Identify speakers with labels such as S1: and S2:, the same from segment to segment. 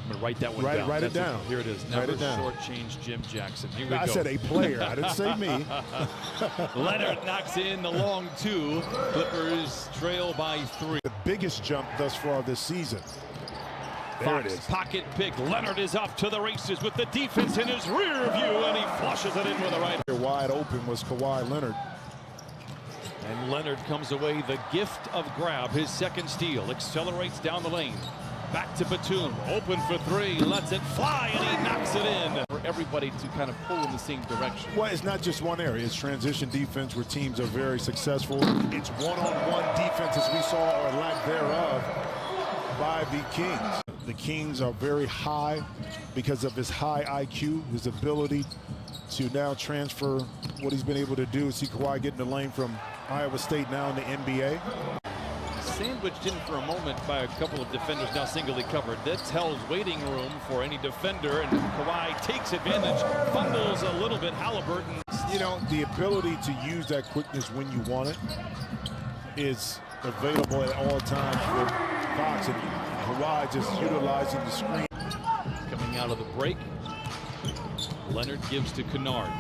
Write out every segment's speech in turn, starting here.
S1: I'm going to write that one down.
S2: Write it down.
S1: Here it is. Never shortchange Jim Jackson. Here we go.
S2: I said a player. I didn't say me.
S1: Leonard knocks in the long two. Clippers trail by 3.
S2: The biggest jump thus far this season. There it is.
S1: Pocket pick. Leonard is off to the races with the defense in his rear view, and he flushes it in with a right.
S2: Wide open was Kawhi Leonard.
S1: And Leonard comes away the gift of grab. His second steal. Accelerates down the lane. Back to Batum. Open for 3. Lets it fly, and he knocks it in. For everybody to kind of pull in the same direction.
S2: Well, it's not just one area. It's transition defense where teams are very successful. It's one-on-one defense, as we saw, or lack thereof, by the Kings. The Kings are very high because of his high IQ, his ability to now transfer what he's been able to do. See Kawhi get in the lane from Iowa State, now in the NBA.
S1: Sandwiched in for a moment by a couple of defenders, now singly covered. That's hell's waiting room for any defender, and Kawhi takes advantage, fumbles a little bit. Halliburton.
S2: You know, the ability to use that quickness when you want it is available at all times for Fox, and Kawhi just utilizing the screen.
S1: Coming out of the break, Leonard gives to Kennard.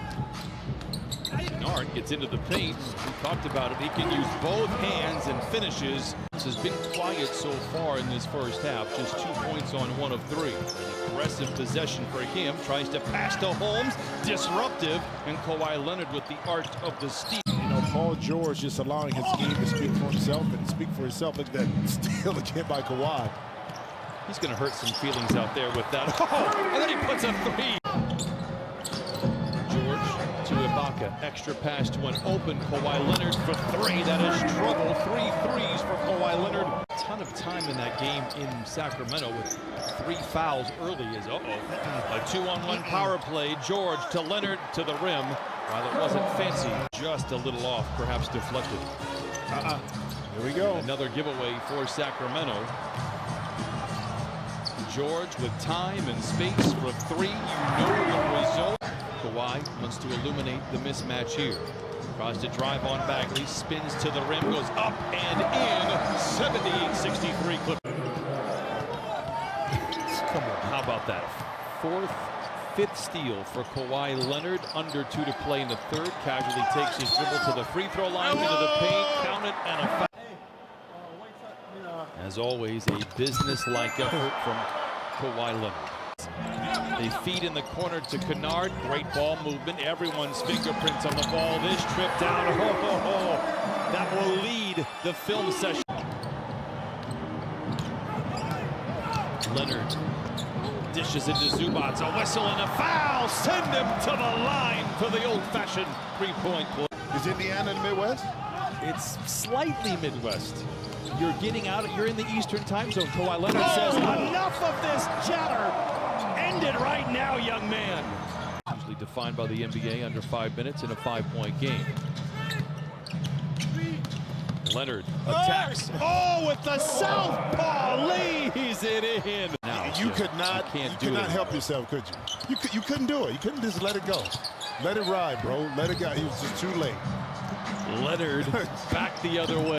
S1: Kennard gets into the paint. We talked about it. He can use both hands and finishes. This has been quiet so far in this first half. Just 2 points on 1 of 3. An aggressive possession for him. Tries to pass to Holmes. Disruptive. And Kawhi Leonard with the art of the steal.
S2: You know, Paul George just allowing his game to speak for himself and speak for himself. Look at that steal again by Kawhi.
S1: He's going to hurt some feelings out there with that. Oh, and then he puts a 3. To Ibaka, extra pass to an open Kawhi Leonard for 3. That is trouble. 3 threes for Kawhi Leonard. A ton of time in that game in Sacramento with 3 fouls early. Is a 2-on-1 power play. George to Leonard to the rim. While it wasn't fancy, just a little off, perhaps deflected.
S2: Here we go.
S1: Another giveaway for Sacramento. George with time and space for 3. You know the result. Kawhi wants to illuminate the mismatch here. Tries to drive on Bagley, spins to the rim, goes up and in. 78-63 Clippers. Come on, how about that? 5th steal for Kawhi Leonard. Under 2 to play in the 3rd. Casually takes his dribble to the free throw line, into the paint, count it, and a foul. As always, a business-like effort from Kawhi Leonard. They feed in the corner to Kennard. Great ball movement. Everyone's fingerprints on the ball. This trip down. That will lead the film session. Leonard dishes into Zubats. A whistle and a foul. Send him to the line for the old-fashioned 3-point play.
S2: Is Indiana in the Midwest?
S1: It's slightly Midwest. You're getting out. You're in the Eastern time zone. Kawhi Leonard says, enough of this chatter. End it right now, young man. Usually defined by the NBA under 5 minutes in a 5-point game. Leonard attacks. Oh, with the southpaw, lays it in. Now,
S2: you could not help yourself, could you? You couldn't do it. You couldn't just let it go. Let it ride, bro. Let it go. It was just too late.
S1: Leonard back the other way.